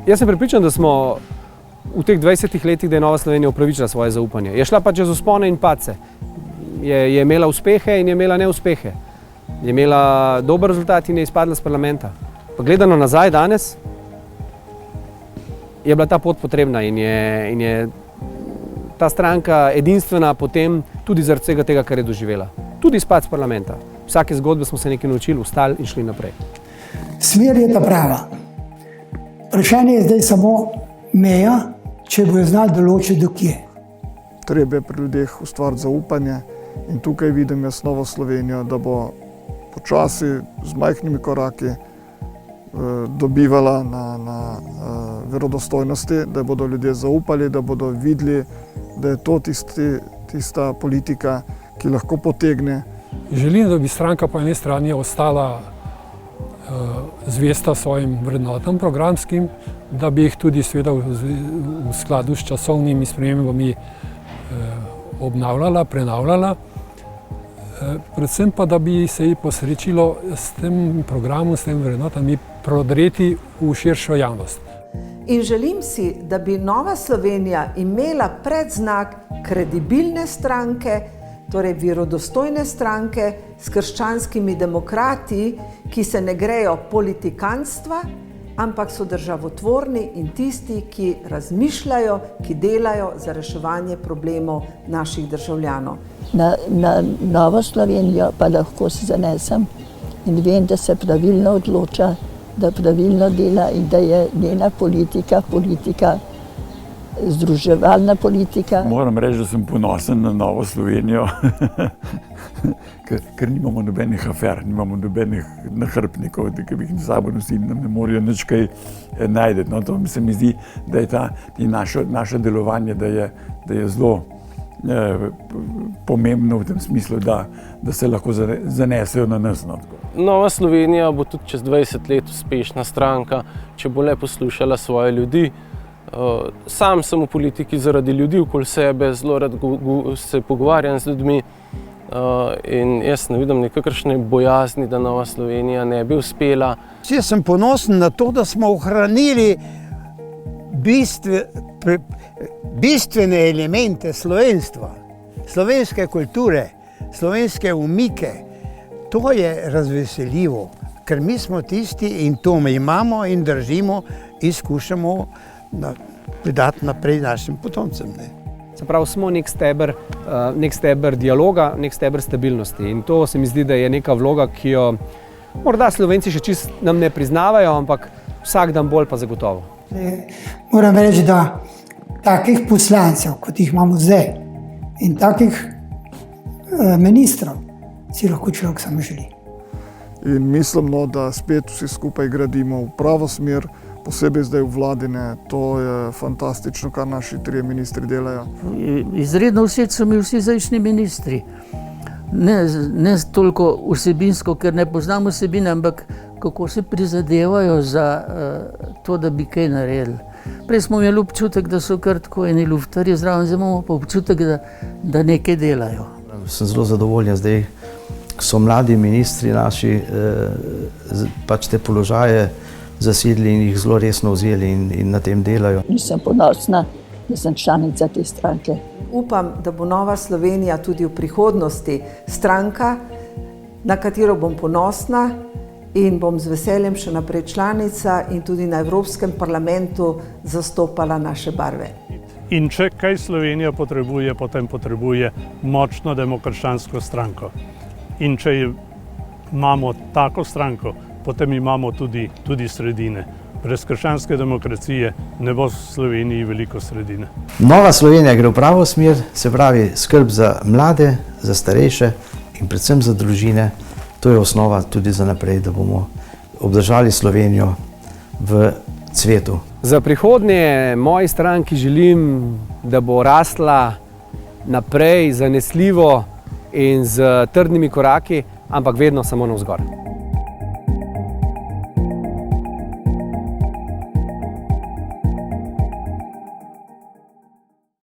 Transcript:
Jaz sem prepričan, da smo v teh 20 letih, da je Nova Slovenija upravičila svoje zaupanje. Je šla pa čez vzpone in padce. Je imela uspehe in je imela neuspehe. Je imela dober rezultat in je izpadla z parlamenta. Pa gledano nazaj danes, je bila ta pot potrebna in je ta stranka edinstvena potem tudi zaradi vsega tega, kar je doživela. Tudi izpad z parlamenta. Vsake zgodbe smo se nekaj naučili, vstali in šli naprej. Smer je ta prava. Vprašanje je zdaj samo meja, če bojo znali določiti do kje. Treba je pri ljudeh ustvariti zaupanje in tukaj vidim jaz Novo Slovenijo, da bo počasi z majhnimi koraki dobivala na verodostojnosti, da bodo ljudje zaupali, da bodo videli, da je to tista politika, ki lahko potegne. Želim, da bi stranka po eni strani ostala zvesta svojim vrednotam programskim, da bi jih tudi seveda v skladu s časovnimi spremembami obnavljala, prenavljala. Predvsem pa, da bi se ji posrečilo s tem programom, s tem vrednotami prodreti v širšo javnost. In želim si, da bi Nova Slovenija imela predznak kredibilne stranke, torej verodostojne stranke s krščanskimi demokrati, ki se ne grejo politikantstva, ampak so državotvorni in tisti, ki razmišljajo, ki delajo za reševanje problemov naših državljanov. Na Novo Slovenijo pa lahko se zanesem in vem, da se pravilno odloča, da pravilno dela in da je njena politika združevalna politika. Moram reči, da sem ponosen na Novo Slovenijo, ker nimamo nobenih afer, nimamo nobenih nahrbnikov, ki bi jih na sabo nosili, nam ne morajo nič kaj najti. No, to se mi zdi, da je naše delovanje, da je zelo pomembno v tem smislu, da se lahko zanesejo na nas. Nova Slovenija bo tudi čez 20 let uspešna stranka, če bo le poslušala svoje ljudi. Sam sem v politiki zaradi ljudi okoli sebe, zelo rad se pogovarjam z ljudmi in jaz ne vidim nikakršne bojazni, da Nova Slovenija ne bi uspela. Jaz sem ponosen na to, da smo ohranili bistvene elemente slovenstva, slovenske kulture, slovenske umike. To je razveseljivo, ker mi smo tisti in to mi imamo in držimo in skušamo dati naprej našim potomcem. Se pravi, smo nek steber dialoga, nek steber stabilnosti in to se mi zdi, da je neka vloga, ki jo morda Slovenci še čist nam ne priznavajo, ampak vsak dan bolj pa zagotovo. Moram reči, da takih poslancev, kot jih imamo zdaj, in takih ministrov, si lahko človek samo želi. In mislim, da spet vsi skupaj gradimo v pravo smer, posebej zdaj v vladine. To je fantastično, kar naši trije ministri delajo. Izredno všeč so mi vsi zdajšnji ministri. Ne toliko vsebinsko, ker ne poznam vsebine, ampak kako se prizadevajo za to, da bi kaj naredili. Prej smo imeli občutek, da so kar tako eni luftarji zraven, zdaj imamo pa občutek, da nekaj delajo. Sem zelo zadovoljen zdaj, ko so mladi ministri naši pač te položaje zasedli in jih zelo resno vzeli in na tem delajo. Nisem ponosna, da sem članica te stranke. Upam, da bo Nova Slovenija tudi v prihodnosti stranka, na katero bom ponosna in bom z veseljem še naprej članica in tudi na Evropskem parlamentu zastopala naše barve. In če kaj Slovenija potrebuje, potem potrebuje močno demokratsko stranko. In če imamo tako stranko, potem imamo tudi sredine. Brez krščanske demokracije ne bo v Sloveniji veliko sredine. Nova Slovenija gre v pravo smer, se pravi skrb za mlade, za starejše in predvsem za družine. To je osnova tudi za naprej, da bomo obdržali Slovenijo v cvetu. Za prihodnje moji stranki želim, da bo rasla naprej zanesljivo in z trdnimi koraki, ampak vedno samo navzgor.